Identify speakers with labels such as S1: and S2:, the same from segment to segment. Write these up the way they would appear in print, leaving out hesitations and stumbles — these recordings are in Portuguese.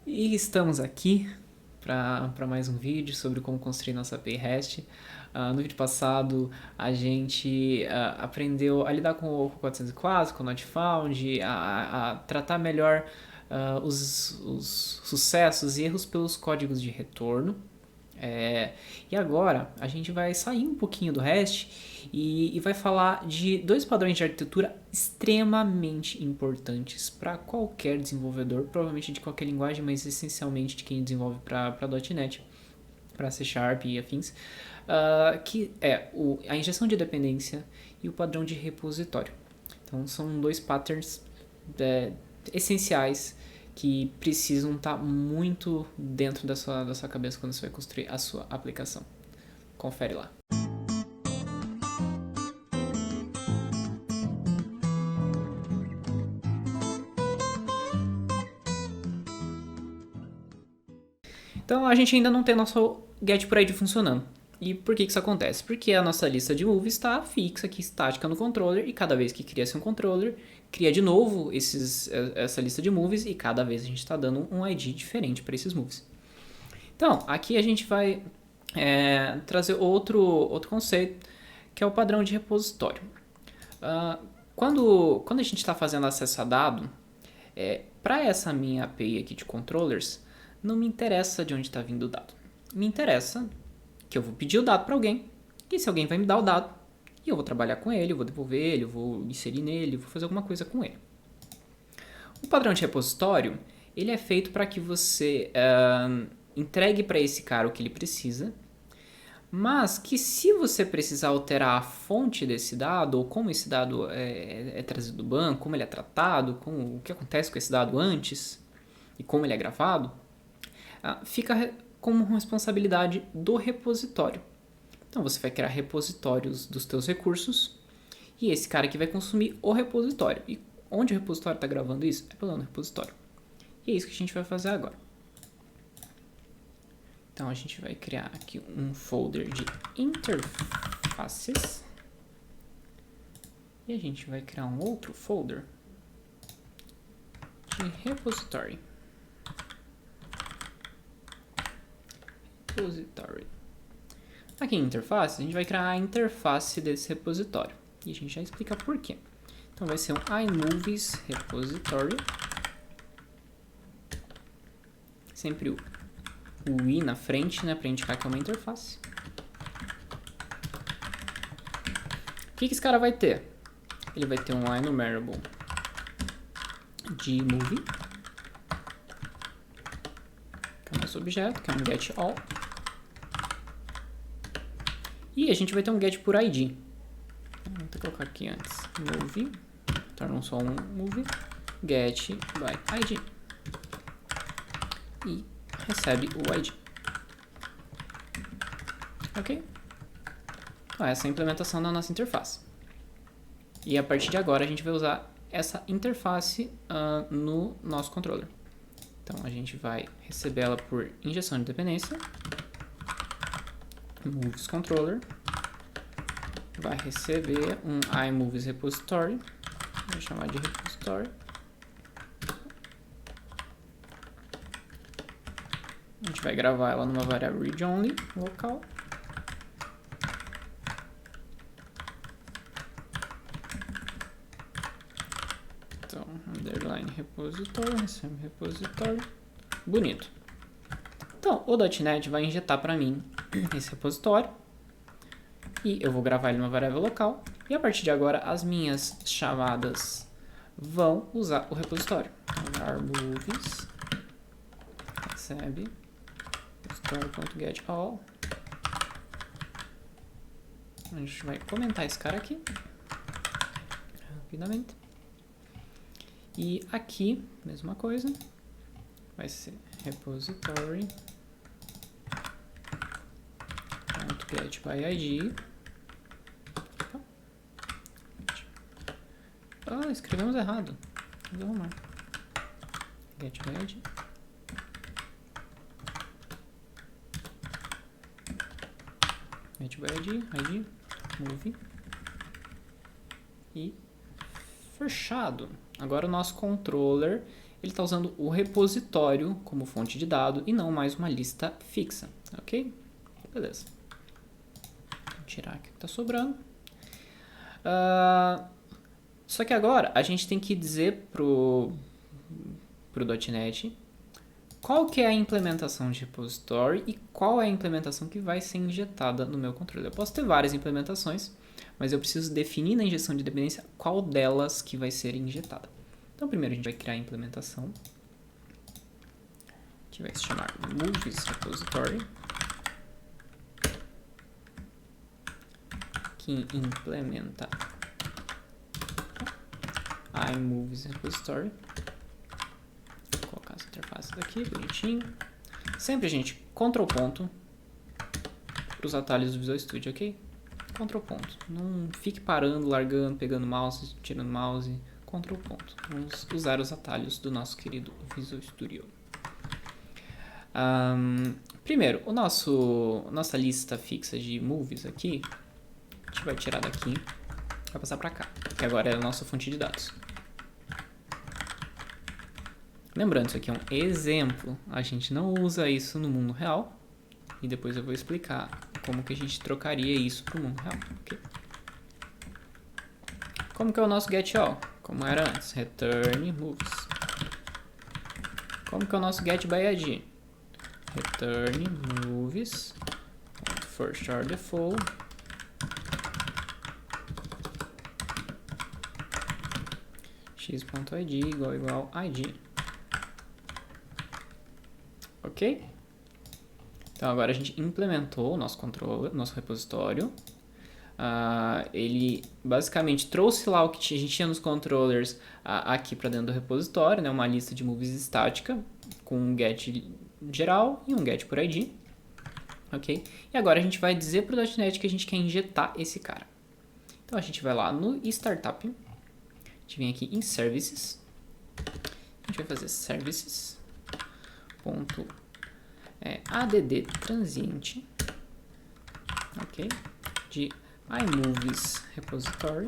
S1: E estamos aqui para mais um vídeo sobre como construir nossa API REST. No vídeo passado a gente aprendeu a lidar com o 404, com o Not Found, a tratar melhor os sucessos e erros pelos códigos de retorno. E agora a gente vai sair um pouquinho do REST e vai falar de dois padrões de arquitetura extremamente importantes para qualquer desenvolvedor, provavelmente de qualquer linguagem, mas essencialmente de quem desenvolve para .NET, para C Sharp e afins, que é a injeção de dependência e o padrão de repositório. Então são dois patterns essenciais que precisam estar muito dentro da sua cabeça quando você vai construir a sua aplicação. Confere lá. Então a gente ainda não tem nosso get por ID funcionando. E por que isso acontece? Porque a nossa lista de movies está fixa aqui, estática no controller, e cada vez que cria-se um controller, cria de novo essa lista de movies, e cada vez a gente está dando um ID diferente para esses movies. Então, aqui a gente vai trazer outro conceito, que é o padrão de repositório. Quando a gente está fazendo acesso a dado, para essa minha API aqui de controllers, não me interessa de onde está vindo o dado. Me interessa que eu vou pedir o dado para alguém, e se alguém vai me dar o dado, e eu vou trabalhar com ele, eu vou devolver ele, eu vou inserir nele, eu vou fazer alguma coisa com ele. O padrão de repositório, ele é feito para que você entregue para esse cara o que ele precisa, mas que se você precisar alterar a fonte desse dado, ou como esse dado é trazido do banco, como ele é tratado, o que acontece com esse dado antes, e como ele é gravado, fica como responsabilidade do repositório. Então você vai criar repositórios dos teus recursos, e esse cara aqui vai consumir o repositório. E onde o repositório está gravando isso? É pelo repositório. E é isso que a gente vai fazer agora. Então a gente vai criar aqui um folder de interfaces. E a gente vai criar um outro folder de repository. Aqui em interface, a gente vai criar a interface desse repositório. E a gente já explica por quê. Então vai ser um iMovies repository. Sempre o i na frente, né, para indicar que é uma interface. O que esse cara vai ter? Ele vai ter um enumerable de movie, que é o nosso objeto, que é um getAll. E a gente vai ter um get por ID. Vou ter que colocar aqui antes. Movie, torna só um movie, get by ID. E recebe o ID. Ok? Então essa é a implementação da nossa interface. E a partir de agora a gente vai usar essa interface no nosso controller. Então a gente vai receber ela por injeção de dependência. Moves controller vai receber um iMovies repository, vou chamar de repository. A gente vai gravar ela numa variável read only local. Então, underline repository, recebe repository. Bonito. Então, o .NET vai injetar para mim esse repositório e eu vou gravar ele numa variável local, e a partir de agora as minhas chamadas vão usar o repositório. Então, movies recebe repository.getAll. A gente vai comentar esse cara aqui rapidamente. E aqui, mesma coisa, vai ser repository get by ID. Escrevemos errado. Vamos arrumar. Get by ID. Get by ID, movie. E fechado. Agora o nosso controller ele está usando o repositório como fonte de dado e não mais uma lista fixa, ok? Beleza. Vou tirar aqui o que está sobrando. Só que agora a gente tem que dizer pro .NET qual que é a implementação de repository e qual é a implementação que vai ser injetada no meu controle. Eu posso ter várias implementações, mas eu preciso definir na injeção de dependência qual delas que vai ser injetada. Então, primeiro a gente vai criar a implementação, que vai se chamar movies repository, que implementa iMovies repository. Vou colocar essa interface daqui, bonitinho. Sempre, gente, Ctrl ponto para os atalhos do Visual Studio, ok? Ctrl ponto. Não fique parando, largando, pegando mouse, tirando mouse. Ctrl ponto. Vamos usar os atalhos do nosso querido Visual Studio. Primeiro, nossa lista fixa de movies aqui, a gente vai tirar daqui, vai passar para cá, que agora é a nossa fonte de dados. Lembrando, isso aqui é um exemplo, a gente não usa isso no mundo real, e depois eu vou explicar como que a gente trocaria isso para o mundo real. Okay? Como que é o nosso getAll? Como era antes, return movies. Como que é o nosso getById? Return movies, first are default, x.id igual id. Ok? Então agora a gente implementou o nosso controller, nosso repositório. Ele basicamente trouxe lá o que a gente tinha nos controllers aqui para dentro do repositório, né? Uma lista de movies estática com um get geral e um get por ID. Ok? E agora a gente vai dizer para o .NET que a gente quer injetar esse cara. Então a gente vai lá no Startup, a gente vem aqui em Services, a gente vai fazer Services ponto add transiente, ok? De iMovies repository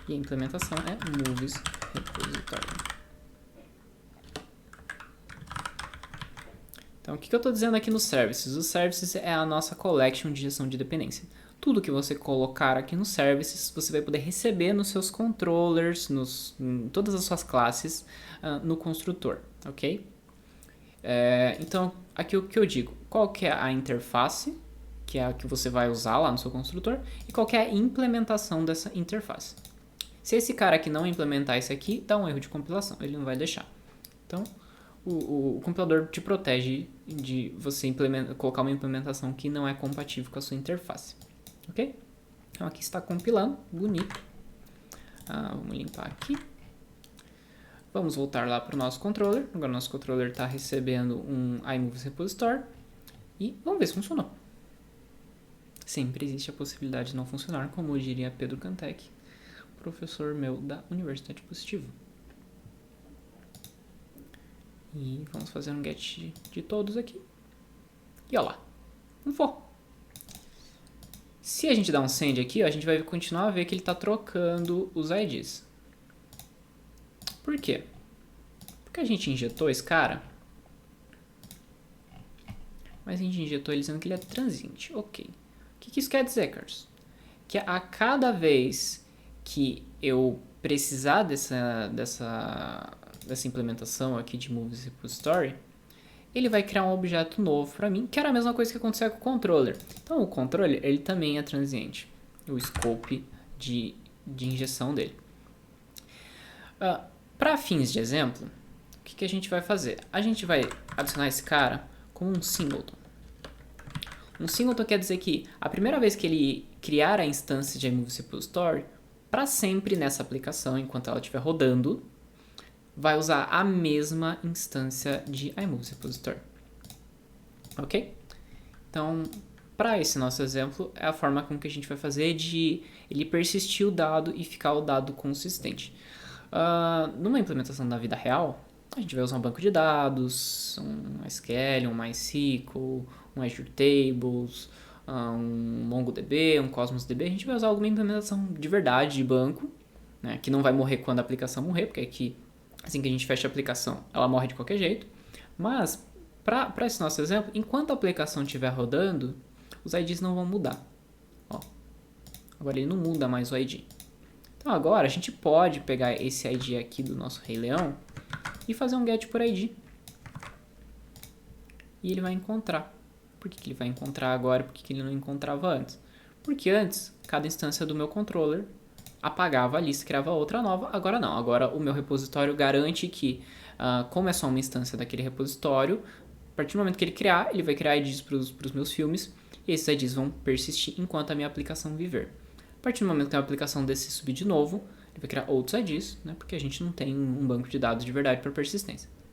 S1: e a implementação é movies repository. Então, o que eu estou dizendo aqui nos services? Os services é a nossa collection de gestão de dependência. Tudo que você colocar aqui nos services, você vai poder receber nos seus controllers, em todas as suas classes, no construtor, ok? Então, aqui o que eu digo, qual que é a interface, que é a que você vai usar lá no seu construtor, e qual que é a implementação dessa interface. Se esse cara aqui não implementar isso aqui, dá um erro de compilação, ele não vai deixar. Então, o compilador te protege de você colocar uma implementação que não é compatível com a sua interface. Ok? Então aqui está compilando, bonito. Vamos limpar aqui. Vamos voltar lá para o nosso controller. Agora o nosso controller está recebendo um iMovies repository. E vamos ver se funcionou. Sempre existe a possibilidade de não funcionar, como diria Pedro Cantec, professor meu da Universidade Positivo. E vamos fazer um get de todos aqui. E olha lá, não for. Se a gente dar um send aqui, ó, a gente vai continuar a ver que ele está trocando os IDs. Por quê? Porque a gente injetou esse cara, mas a gente injetou ele dizendo que ele é transiente. Ok. O que isso quer dizer, Carlos? Que a cada vez que eu precisar dessa implementação aqui de Movies Repository, ele vai criar um objeto novo para mim, que era a mesma coisa que acontecia com o controller. Então o controller ele também é transiente, o scope de injeção dele. Para fins de exemplo, o que a gente vai fazer? A gente vai adicionar esse cara com um singleton. Um singleton quer dizer que a primeira vez que ele criar a instância de iMovies Repository, para sempre nessa aplicação, enquanto ela estiver rodando, vai usar a mesma instância de iMovies Repository. Ok? Então, para esse nosso exemplo, é a forma com que a gente vai fazer de ele persistir o dado e ficar o dado consistente. Numa implementação da vida real, a gente vai usar um banco de dados, um SQL, um MySQL, um Azure Tables, um MongoDB, um Cosmos DB. A gente vai usar alguma implementação de verdade de banco né, que não vai morrer quando a aplicação morrer, porque aqui, assim que a gente fecha a aplicação, ela morre de qualquer jeito. Mas, para esse nosso exemplo, enquanto a aplicação estiver rodando, os IDs não vão mudar. Ó, agora ele não muda mais o ID. Então agora a gente pode pegar esse ID aqui do nosso Rei Leão e fazer um get por ID. E ele vai encontrar. Por que ele vai encontrar agora? Por que ele não encontrava antes? Porque antes, cada instância do meu controller apagava a lista e criava outra nova. Agora não. Agora o meu repositório garante que, como é só uma instância daquele repositório, a partir do momento que ele criar, ele vai criar IDs para os meus filmes. E esses IDs vão persistir enquanto a minha aplicação viver. A partir do momento que a aplicação desse subir de novo, ele vai criar outros IDs, né, porque a gente não tem um banco de dados de verdade para persistência.